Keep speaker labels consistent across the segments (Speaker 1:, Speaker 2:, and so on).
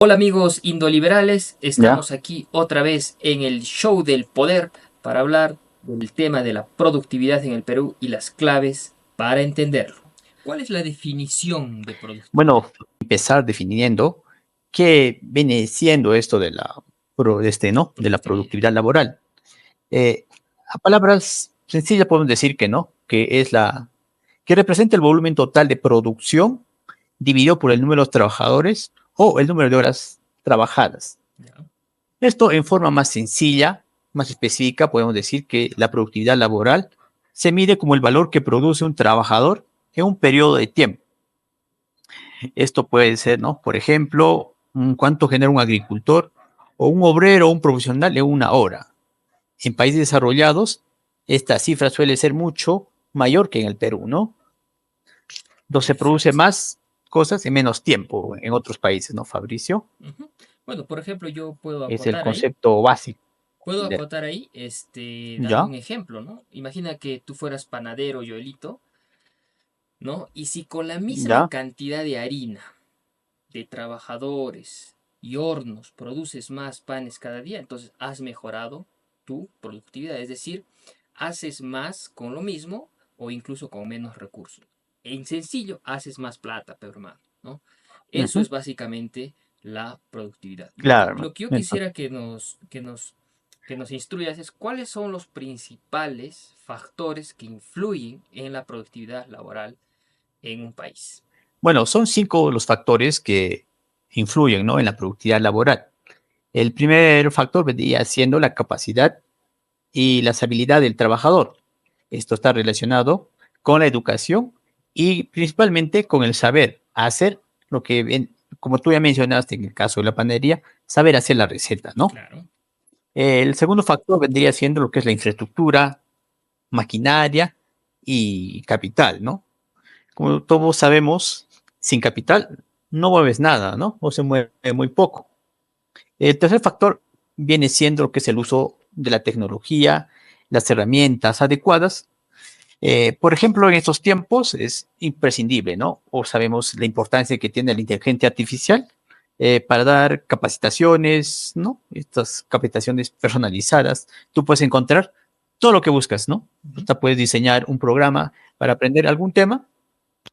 Speaker 1: Hola amigos indoliberales,
Speaker 2: ¿Ya?
Speaker 1: estamos aquí otra vez en el show del poder para hablar del tema de la productividad en el Perú y las claves para entenderlo. ¿Cuál es la definición de productividad?
Speaker 2: Bueno, empezar definiendo qué viene siendo esto de ¿no? De la
Speaker 1: Productividad.
Speaker 2: productividad laboral. A palabras sencillas podemos decir que no, que representa el volumen total de producción dividido por el número de trabajadores o el número de horas trabajadas.
Speaker 1: ¿Ya?
Speaker 2: Esto en forma más sencilla, más específica, podemos decir que la productividad laboral se mide como el valor que produce un trabajador en un periodo de tiempo. Esto puede ser, ¿no? Por ejemplo, cuánto genera un agricultor o un obrero o un profesional en una hora. En países desarrollados, esta cifra suele ser mucho mayor que en el Perú, ¿no? Entonces se produce
Speaker 1: Perfecto.
Speaker 2: más cosas en menos tiempo en otros países, ¿no, Fabricio?
Speaker 1: Ujú. Bueno, por ejemplo, yo puedo
Speaker 2: Es el
Speaker 1: acotar ahí,
Speaker 2: concepto básico.
Speaker 1: dando un
Speaker 2: ¿Ya?
Speaker 1: ejemplo, ¿no? Imagina que tú fueras panadero, Joelito, ¿no? Y si con la misma
Speaker 2: ¿Ya?
Speaker 1: cantidad de harina de trabajadores y hornos produces más panes cada día, entonces has mejorado tu productividad. Es decir, haces más con lo mismo o incluso con menos recursos. En sencillo, haces más plata, pero hermano, ¿no? Eso
Speaker 2: Ujú.
Speaker 1: es básicamente la productividad.
Speaker 2: Claro,
Speaker 1: Lo que yo
Speaker 2: hermano.
Speaker 1: quisiera que nos instruyas es cuáles son los principales factores que influyen en la productividad laboral en un país.
Speaker 2: Bueno, son 5 los factores que influyen, ¿no? En la productividad laboral. El primer factor vendría siendo la capacidad y las habilidades del trabajador. Esto está relacionado con la educación y principalmente con el saber hacer lo que, como tú ya mencionaste en el caso de la panadería, saber hacer la receta, ¿no?
Speaker 1: Claro.
Speaker 2: El segundo factor vendría siendo lo que es la infraestructura, maquinaria y capital, ¿no? Como todos sabemos, sin capital no mueves nada, ¿no? O se mueve muy poco. El tercer factor viene siendo lo que es el uso de la tecnología, las herramientas adecuadas. Por ejemplo, en estos tiempos es imprescindible, ¿no? O sabemos la importancia que tiene la inteligencia artificial para dar capacitaciones, ¿no? Estas capacitaciones personalizadas. Tú puedes encontrar todo lo que buscas, ¿no?
Speaker 1: Ujú.
Speaker 2: Hasta puedes diseñar un programa para aprender algún tema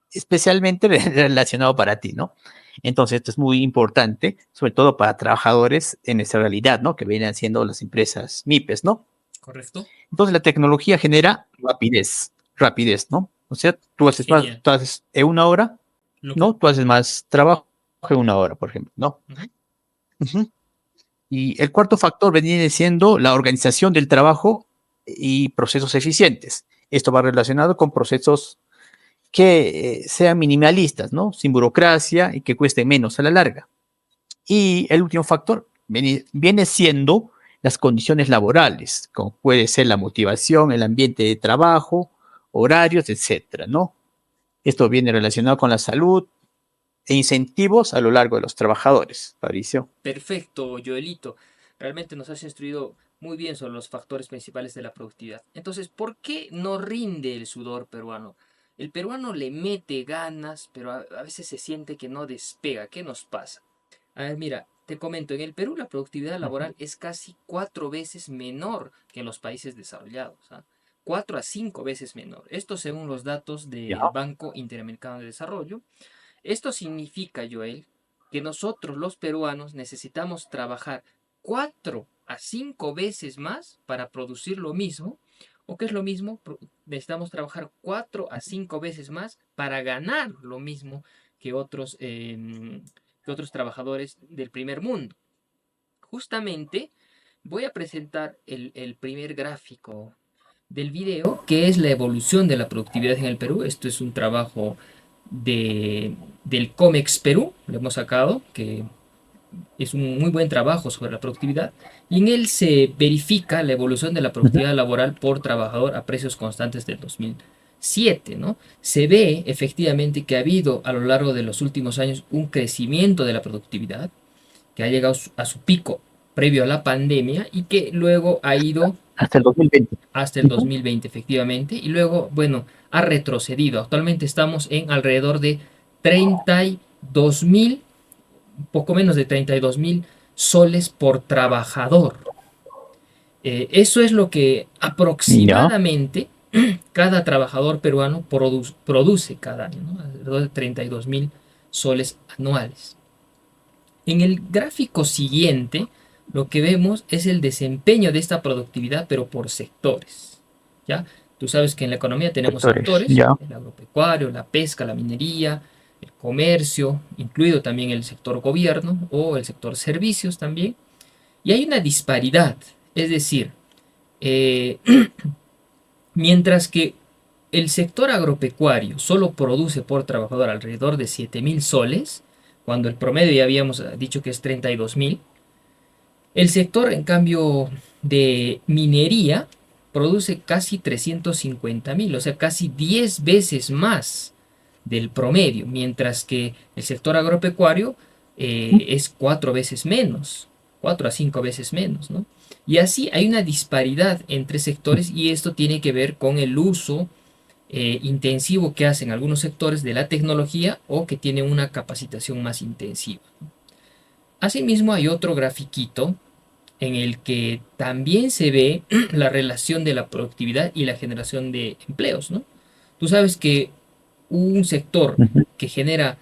Speaker 2: especialmente relacionado para ti, ¿no? Entonces, esto es muy importante, sobre todo para trabajadores en esta realidad, ¿no? Que vienen siendo las empresas MIPES, ¿no?
Speaker 1: ¿Correcto?
Speaker 2: Entonces, la tecnología genera rapidez, ¿no? O sea,
Speaker 1: Genial.
Speaker 2: tú haces en una hora,
Speaker 1: Lo que,
Speaker 2: ¿no? Tú haces más trabajo en una hora, por ejemplo, ¿no?
Speaker 1: ujú.
Speaker 2: Ujú. Y el cuarto factor viene siendo la organización del trabajo y procesos eficientes. Esto va relacionado con procesos que sean minimalistas, ¿no? Sin burocracia y que cuesten menos a la larga. Y el último factor viene siendo las condiciones laborales, como puede ser la motivación, el ambiente de trabajo, horarios, etcétera, ¿no? Esto viene relacionado con la salud e incentivos a lo largo de los trabajadores, Fabricio.
Speaker 1: Perfecto, Joelito. Realmente nos has instruido muy bien sobre los factores principales de la productividad. Entonces, ¿por qué no rinde el sudor peruano? El peruano le mete ganas, pero a veces se siente que no despega. ¿Qué nos pasa? A ver, mira, te comento, en el Perú la productividad
Speaker 2: Ujú.
Speaker 1: laboral es casi 4 veces menor que en los países desarrollados. 4 a 5 veces menor. Esto según los datos
Speaker 2: Ya,
Speaker 1: del Banco Interamericano de Desarrollo. Esto significa, Joel, que nosotros los peruanos necesitamos trabajar 4 a 5 veces más para producir lo mismo, o que es lo mismo, necesitamos trabajar 4 a 5 veces más para ganar lo mismo que otros trabajadores del primer mundo. Justamente voy a presentar el primer gráfico del video, que es la evolución de la productividad en el Perú. Esto es un trabajo del COMEX Perú, lo hemos sacado, que es un muy buen trabajo sobre la productividad, y en él se verifica la evolución de la
Speaker 2: ujú,
Speaker 1: productividad laboral por trabajador a precios constantes del 2007, ¿no? Se ve efectivamente que ha habido a lo largo de los últimos años un crecimiento de la productividad, que ha llegado a su pico previo a la pandemia y que luego ha ido
Speaker 2: hasta el 2020.
Speaker 1: hasta el
Speaker 2: Ujú.
Speaker 1: 2020 efectivamente, y luego, bueno, ha retrocedido. Actualmente estamos en alrededor de 32 mil poco menos de 32.000 soles por trabajador. Eso es lo que
Speaker 2: Ya,
Speaker 1: aproximadamente cada trabajador peruano produce cada año, ¿no? Alrededor de 32.000 soles anuales. En el gráfico siguiente, lo que vemos es el desempeño de esta productividad, pero por sectores. ¿Ya? Tú sabes que en la economía tenemos
Speaker 2: sectores,
Speaker 1: sectores,
Speaker 2: ya.
Speaker 1: el agropecuario, la pesca, la minería, el comercio, incluido también el sector gobierno o el sector servicios también. Y hay una disparidad, es decir, eh, mientras que el sector agropecuario solo produce por trabajador alrededor de 7.000 soles, cuando el promedio ya habíamos dicho que es 32.000. El sector, en cambio, de minería produce casi 350.000, o sea, casi 10 veces más del promedio, mientras que el sector agropecuario es 4 veces menos, 4 a 5 veces menos, ¿no? Y así hay una disparidad entre sectores y esto tiene que ver con el uso intensivo que hacen algunos sectores de la tecnología o que tienen una capacitación más intensiva. Asimismo, hay otro grafiquito en el que también se ve la relación de la productividad y la generación de empleos, ¿no? Tú sabes que un sector
Speaker 2: Ujú.
Speaker 1: que genera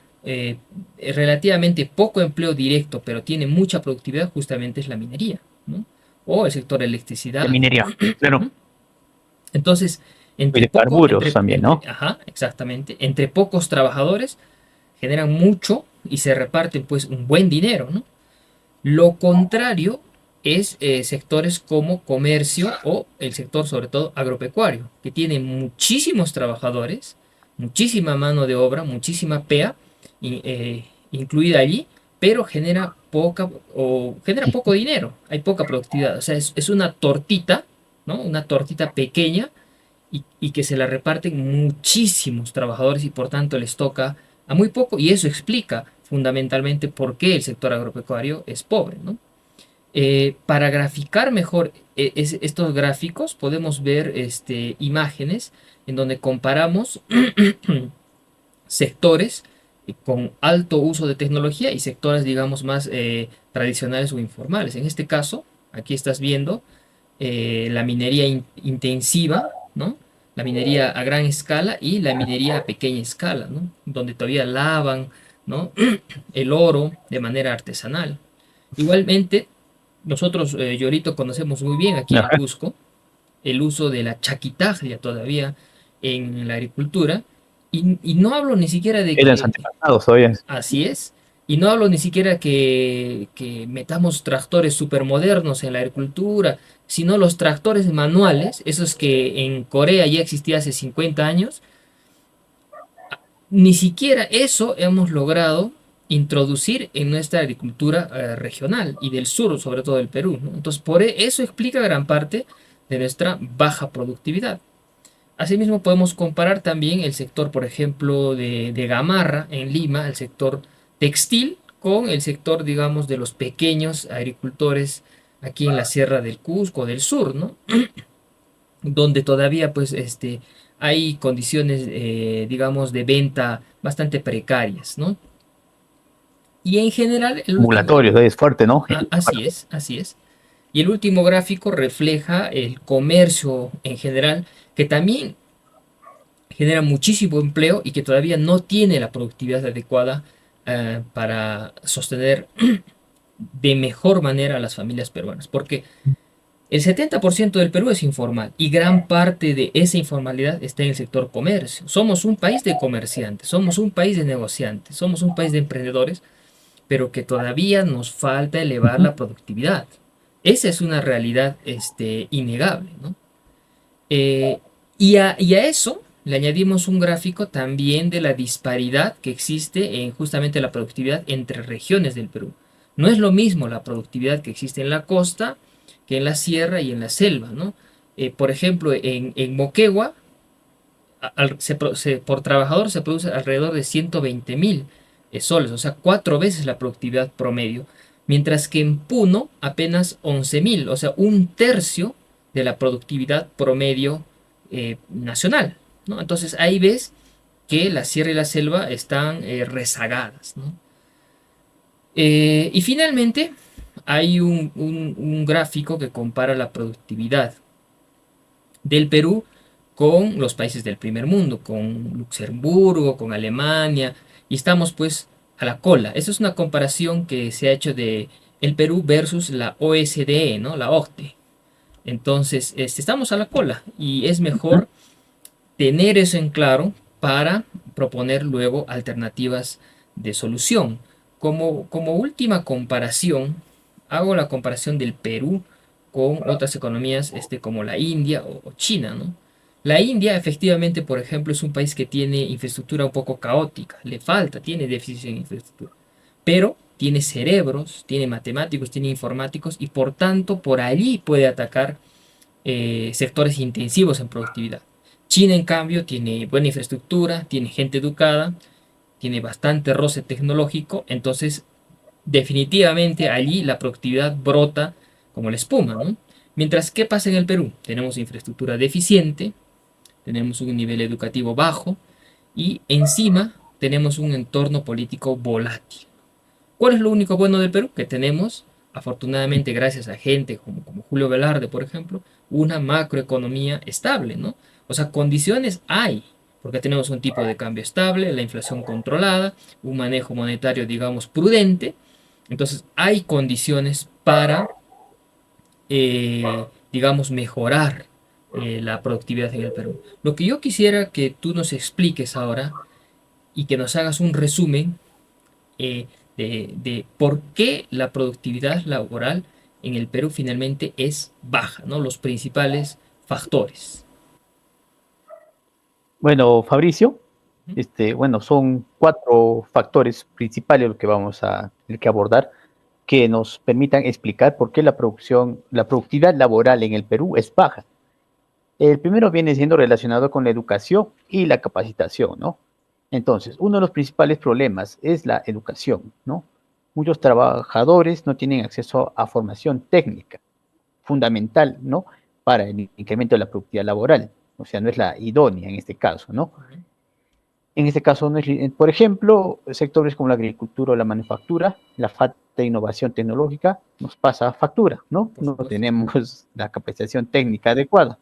Speaker 1: relativamente poco empleo directo, pero tiene mucha productividad, justamente es la minería, ¿no? O el sector de
Speaker 2: De
Speaker 1: electricidad.
Speaker 2: minería, claro.
Speaker 1: Entonces,
Speaker 2: Y de carburos también, ¿no?
Speaker 1: ajá, exactamente, entre pocos trabajadores generan mucho y se reparten pues un buen dinero, ¿no? Lo contrario es sectores como comercio o el sector sobre todo agropecuario, que tiene muchísimos trabajadores, muchísima mano de obra, muchísima PEA incluida allí, pero genera poco dinero, hay poca productividad, o sea, es una tortita, ¿no? Una tortita pequeña y que se la reparten muchísimos trabajadores y por tanto les toca a muy poco y eso explica fundamentalmente por qué el sector agropecuario es pobre, ¿no? Para graficar mejor estos gráficos podemos ver imágenes en donde comparamos sectores con alto uso de tecnología y sectores digamos más tradicionales o informales. En este caso, aquí estás viendo la minería intensiva, ¿no? La minería a gran escala y la minería a pequeña escala, ¿no? Donde todavía lavan, ¿no? El oro de manera artesanal. Igualmente, nosotros, Yorito, conocemos muy bien aquí en
Speaker 2: Ajá.
Speaker 1: Cusco el uso de la chaquitaglia todavía en la agricultura. Y no hablo ni siquiera de
Speaker 2: Eran los
Speaker 1: que
Speaker 2: antepasados todavía.
Speaker 1: así es. Y no hablo ni siquiera que metamos tractores supermodernos en la agricultura, sino los tractores manuales, esos que en Corea ya existía hace 50 años. Ni siquiera eso hemos logrado introducir en nuestra agricultura regional y del sur, sobre todo del Perú, ¿no? Entonces, eso explica gran parte de nuestra baja productividad. Asimismo, podemos comparar también el sector, por ejemplo, de Gamarra en Lima, el sector textil, con el sector, digamos, de los pequeños agricultores aquí en la Sierra del Cusco, del sur, ¿no? Donde todavía, pues, hay condiciones, digamos, de venta bastante precarias, ¿no? Y en general, el último,
Speaker 2: Ambulatorios, es fuerte, ¿no?
Speaker 1: así es, así es. Y el último gráfico refleja el comercio en general, que también genera muchísimo empleo y que todavía no tiene la productividad adecuada para sostener de mejor manera a las familias peruanas. Porque el 70% del Perú es informal y gran parte de esa informalidad está en el sector comercio. Somos un país de comerciantes, somos un país de negociantes, somos un país de emprendedores, pero que todavía nos falta elevar
Speaker 2: Ujú.
Speaker 1: la productividad. Esa es una realidad innegable, ¿no? Eh, y a eso le añadimos un gráfico también de la disparidad que existe en justamente la productividad entre regiones del Perú. No es lo mismo la productividad que existe en la costa que en la sierra y en la selva, ¿no? Por ejemplo, en Moquegua, por trabajador se produce alrededor de 120.000 soles, o sea, 4 veces la productividad promedio, mientras que en Puno apenas 11.000, o sea, un tercio de la productividad promedio nacional, ¿no? Entonces ahí ves que la sierra y la selva están rezagadas, ¿no? Y finalmente hay un gráfico que compara la productividad del Perú con los países del primer mundo, con Luxemburgo, con Alemania, y estamos pues a la cola. Esa es una comparación que se ha hecho de el Perú versus la OSDE, ¿no? La OCDE. Entonces, estamos a la cola y es
Speaker 2: Ujú.
Speaker 1: mejor tener eso en claro para proponer luego alternativas de solución. Como última comparación, hago la comparación del Perú con otras economías como la India o China, ¿no? La India efectivamente, por ejemplo, es un país que tiene infraestructura un poco caótica, le falta, tiene déficit en infraestructura, pero tiene cerebros, tiene matemáticos, tiene informáticos y por tanto por allí puede atacar sectores intensivos en productividad. China, en cambio, tiene buena infraestructura, tiene gente educada, tiene bastante roce tecnológico, entonces definitivamente allí la productividad brota como la espuma, ¿no? Mientras, ¿qué pasa en el Perú? Tenemos infraestructura deficiente, tenemos un nivel educativo bajo y encima tenemos un entorno político volátil. ¿Cuál es lo único bueno del Perú? Que tenemos, afortunadamente, gracias a gente como Julio Velarde, por ejemplo, una macroeconomía estable, ¿no? O sea, condiciones hay, porque tenemos un tipo de cambio estable, la inflación controlada, un manejo monetario, digamos, prudente. Entonces, hay condiciones para, digamos, mejorar la productividad en el Perú. Lo que yo quisiera que tú nos expliques ahora y que nos hagas un resumen de por qué la productividad laboral en el Perú finalmente es baja, ¿no? Los principales factores.
Speaker 2: Bueno, Fabricio, bueno, son cuatro factores principales los que vamos a tener que abordar que nos permitan explicar por qué la productividad laboral en el Perú es baja. El primero viene siendo relacionado con la educación y la capacitación, ¿no? Entonces, uno de los principales problemas es la educación, ¿no? Muchos trabajadores no tienen acceso a formación técnica, fundamental, ¿no? Para el incremento de la productividad laboral. O sea, no es la idónea en este caso, ¿no? En este caso, no es, por ejemplo, sectores como la agricultura o la manufactura, la falta de innovación tecnológica nos pasa factura, ¿no?
Speaker 1: Por
Speaker 2: No
Speaker 1: supuesto.
Speaker 2: tenemos la capacitación técnica adecuada.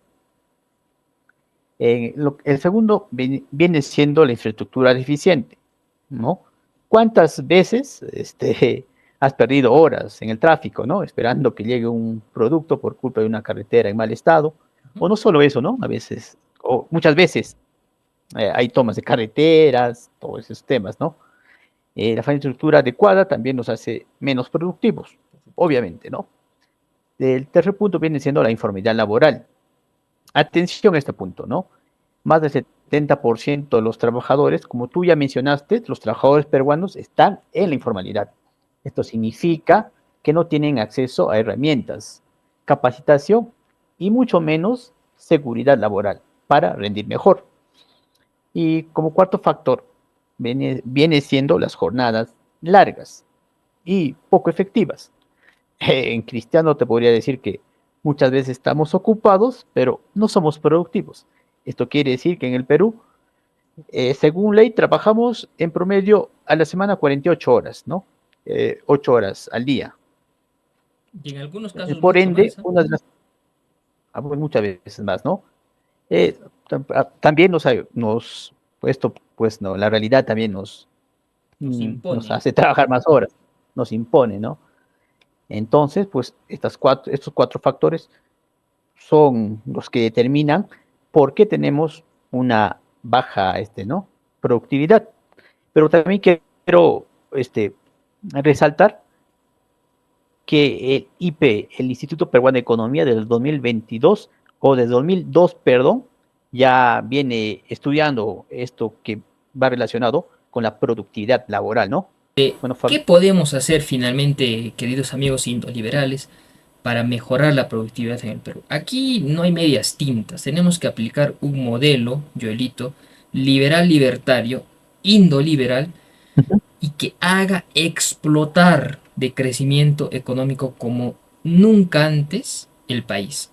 Speaker 2: El segundo viene siendo la infraestructura deficiente, ¿no? ¿Cuántas veces has perdido horas en el tráfico, ¿no? Esperando que llegue un producto por culpa de una carretera en mal estado? O no solo eso, ¿no? A veces, o muchas veces, hay tomas de carreteras, todos esos temas, ¿no? La falta de infraestructura adecuada también nos hace menos productivos, obviamente, ¿no? El tercer punto viene siendo la informalidad laboral. Atención a este punto, ¿no? Más del 70% de los trabajadores, como tú ya mencionaste, los trabajadores peruanos están en la informalidad. Esto significa que no tienen acceso a herramientas, capacitación y mucho menos seguridad laboral para rendir mejor. Y como cuarto factor, viene siendo las jornadas largas y poco efectivas. En cristiano te podría decir que muchas veces estamos ocupados, pero no somos productivos. Esto quiere decir que en el Perú, según ley, trabajamos en promedio a la semana 48 horas, ¿no? 8 horas al día.
Speaker 1: Y en algunos casos
Speaker 2: Por
Speaker 1: mucho
Speaker 2: ende,
Speaker 1: más, ¿eh?
Speaker 2: una de las, pues, muchas veces más, ¿no? También esto, pues no, la realidad también
Speaker 1: Nos
Speaker 2: nos
Speaker 1: impone.
Speaker 2: hace trabajar más horas, nos impone, ¿no? Entonces, pues estos cuatro factores son los que determinan por qué tenemos una baja, ¿no? Productividad. Pero también quiero, resaltar que el IP, el Instituto Peruano de Economía del 2022 o del 2002, perdón, ya viene estudiando esto que va relacionado con la productividad laboral, ¿no? Bueno,
Speaker 1: ¿Qué podemos hacer finalmente, queridos amigos indoliberales, para mejorar la productividad en el Perú? Aquí no hay medias tintas. Tenemos que aplicar un modelo, Joelito, liberal libertario, indoliberal, y que haga explotar de crecimiento económico como nunca antes el país.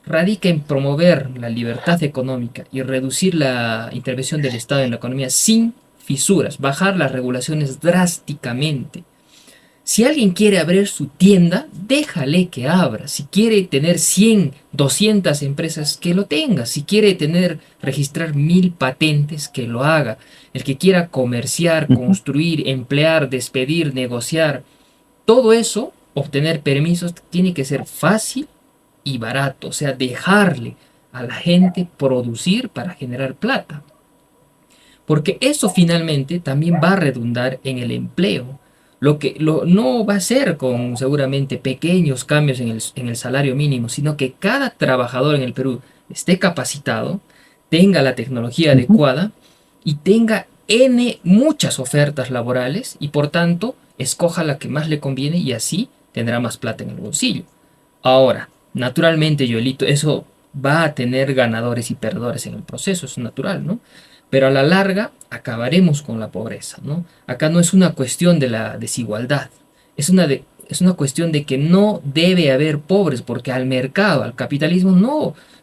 Speaker 1: Radica en promover la libertad económica y reducir la intervención del Estado en la economía sin fisuras, bajar las regulaciones drásticamente, Si alguien quiere abrir su tienda, déjale que abra. Si quiere tener 100, 200 empresas, que lo tenga. Si quiere registrar 1000 patentes, que lo haga. El que quiera comerciar,
Speaker 2: Ujú.
Speaker 1: construir, emplear, despedir, negociar, todo eso, obtener permisos, tiene que ser fácil y barato. O sea, dejarle a la gente producir para generar plata. Porque eso finalmente también va a redundar en el empleo. No va a ser con seguramente pequeños cambios en el salario mínimo, sino que cada trabajador en el Perú esté capacitado, tenga la tecnología
Speaker 2: Ujú.
Speaker 1: adecuada y tenga N muchas ofertas laborales y por tanto escoja la que más le conviene y así tendrá más plata en el bolsillo. Ahora, naturalmente, Joelito, eso va a tener ganadores y perdedores en el proceso, es natural, ¿no? Pero a la larga acabaremos con la pobreza, ¿no? Acá no es una cuestión de la desigualdad, es una cuestión de que no debe haber pobres, porque al mercado, al capitalismo,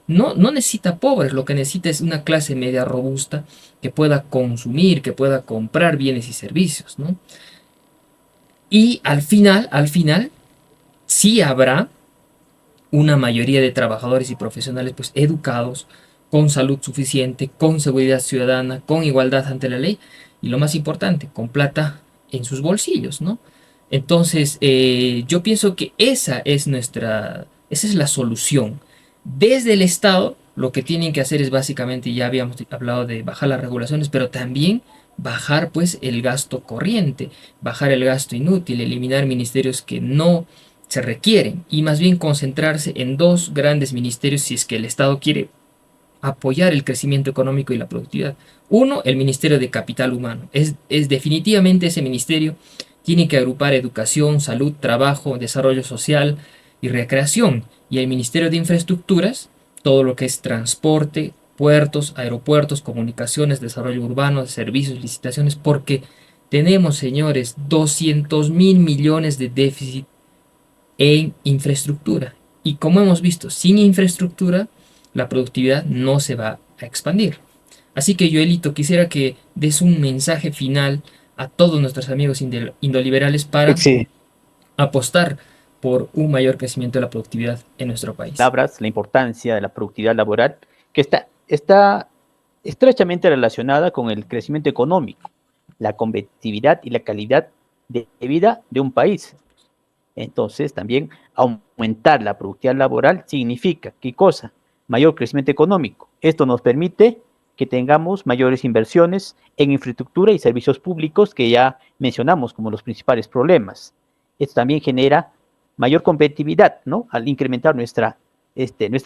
Speaker 1: no necesita pobres, lo que necesita es una clase media robusta que pueda consumir, que pueda comprar bienes y servicios, ¿no? Y al final, sí habrá una mayoría de trabajadores y profesionales pues educados, con salud suficiente, con seguridad ciudadana, con igualdad ante la ley y lo más importante, con plata en sus bolsillos, ¿no? Entonces, yo pienso que esa es la solución. Desde el Estado, lo que tienen que hacer es básicamente, ya habíamos hablado de bajar las regulaciones, pero también bajar pues el gasto corriente, bajar el gasto inútil, eliminar ministerios que no se requieren y más bien concentrarse en dos grandes ministerios si es que el Estado quiere apoyar el crecimiento económico y la productividad. Uno, el Ministerio de Capital Humano. Es definitivamente ese ministerio tiene que agrupar educación, salud, trabajo, desarrollo social y recreación. Y el Ministerio de Infraestructuras, todo lo que es transporte, puertos, aeropuertos, comunicaciones, desarrollo urbano, servicios, licitaciones, porque tenemos, señores, 200.000 millones de déficit en infraestructura. Y como hemos visto, sin infraestructura, la productividad no se va a expandir. Así que Joelito, quisiera que des un mensaje final a todos nuestros amigos indoliberales para
Speaker 2: Sí.
Speaker 1: apostar por un mayor crecimiento de la productividad en nuestro país.
Speaker 2: Palabras, la importancia de la productividad laboral, que está estrechamente relacionada con el crecimiento económico, la competitividad y la calidad de vida de un país. Entonces, también aumentar la productividad laboral significa, ¿qué cosa? Mayor crecimiento económico. Esto nos permite que tengamos mayores inversiones en infraestructura y servicios públicos que ya mencionamos como los principales problemas. Esto también genera mayor competitividad, ¿no? Al incrementar nuestra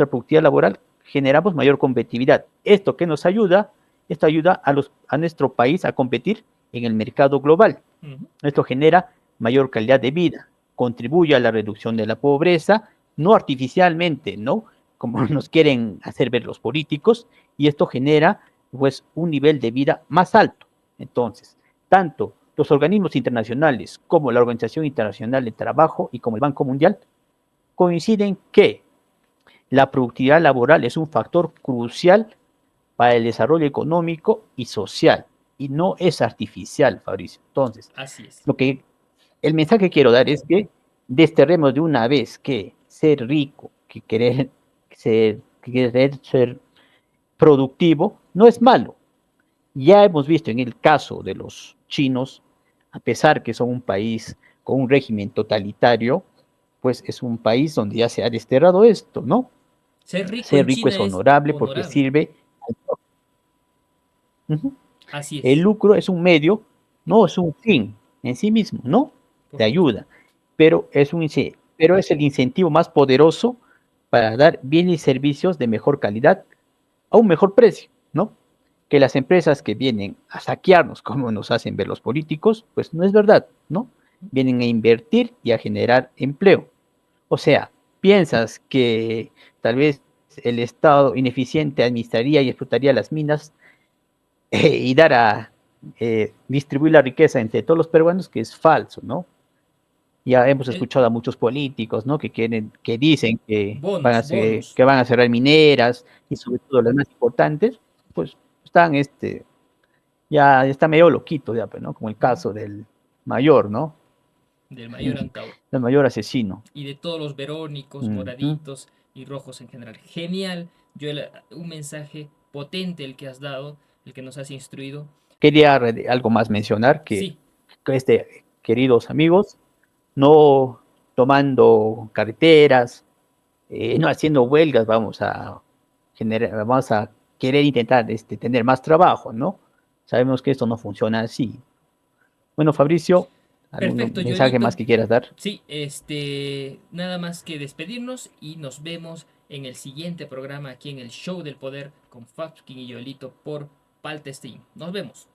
Speaker 2: productividad laboral, generamos mayor competitividad. ¿Esto qué nos ayuda? Esto ayuda a nuestro país a competir en el mercado global.
Speaker 1: Uh -huh.
Speaker 2: Esto genera mayor calidad de vida, contribuye a la reducción de la pobreza, no artificialmente, ¿no? Como nos quieren hacer ver los políticos, y esto genera, pues, un nivel de vida más alto. Entonces, tanto los organismos internacionales como la Organización Internacional del Trabajo y como el Banco Mundial coinciden que la productividad laboral es un factor crucial para el desarrollo económico y social, y no es artificial, Fabricio. Entonces,
Speaker 1: Así es.
Speaker 2: lo que el mensaje que quiero dar es que desterremos de una vez que ser rico, que querer ser productivo, no es malo. Ya hemos visto en el caso de los chinos, a pesar que son un país con un régimen totalitario, pues es un país donde ya se ha desterrado esto, ¿no?
Speaker 1: Ser rico
Speaker 2: Ser
Speaker 1: en
Speaker 2: rico
Speaker 1: China
Speaker 2: es
Speaker 1: es
Speaker 2: honorable porque
Speaker 1: honorable.
Speaker 2: sirve. Uh-huh.
Speaker 1: Así
Speaker 2: El
Speaker 1: es.
Speaker 2: lucro es un medio, no es un fin en sí mismo, ¿no?
Speaker 1: Por
Speaker 2: Te
Speaker 1: supuesto.
Speaker 2: ayuda, pero es el incentivo más poderoso para dar bienes y servicios de mejor calidad a un mejor precio, ¿no? Que las empresas que vienen a saquearnos, como nos hacen ver los políticos, pues no es verdad, ¿no? Vienen a invertir y a generar empleo. O sea, piensas que tal vez el Estado ineficiente administraría y explotaría las minas y dar a distribuir la riqueza entre todos los peruanos, que es falso, ¿no? Ya hemos
Speaker 1: El
Speaker 2: escuchado a muchos políticos, ¿no? Que dicen que
Speaker 1: bonus, bonus.
Speaker 2: que van a cerrar mineras y sobre todo las más importantes, pues están, ya está medio loquito, ya, pues, ¿no? Como el caso del mayor, ¿no?
Speaker 1: del mayor Antauro.
Speaker 2: El mayor asesino.
Speaker 1: Y de todos los verónicos,
Speaker 2: Ujú.
Speaker 1: moraditos y rojos en general. Genial, Joel, un mensaje potente el que has dado, el que nos has instruido.
Speaker 2: Quería algo más mencionar
Speaker 1: Sí,
Speaker 2: que queridos amigos, no tomando carreteras, no haciendo huelgas, vamos a querer intentar tener más trabajo, ¿no? Sabemos que esto no funciona así. Bueno, Fabricio, ¿algún
Speaker 1: perfecto,
Speaker 2: mensaje más
Speaker 1: Joelito.
Speaker 2: que quieras dar?
Speaker 1: Sí, nada más que despedirnos y nos vemos en el siguiente programa aquí en el Show del Poder con Fabskin y Joelito por Paltestein. Nos vemos.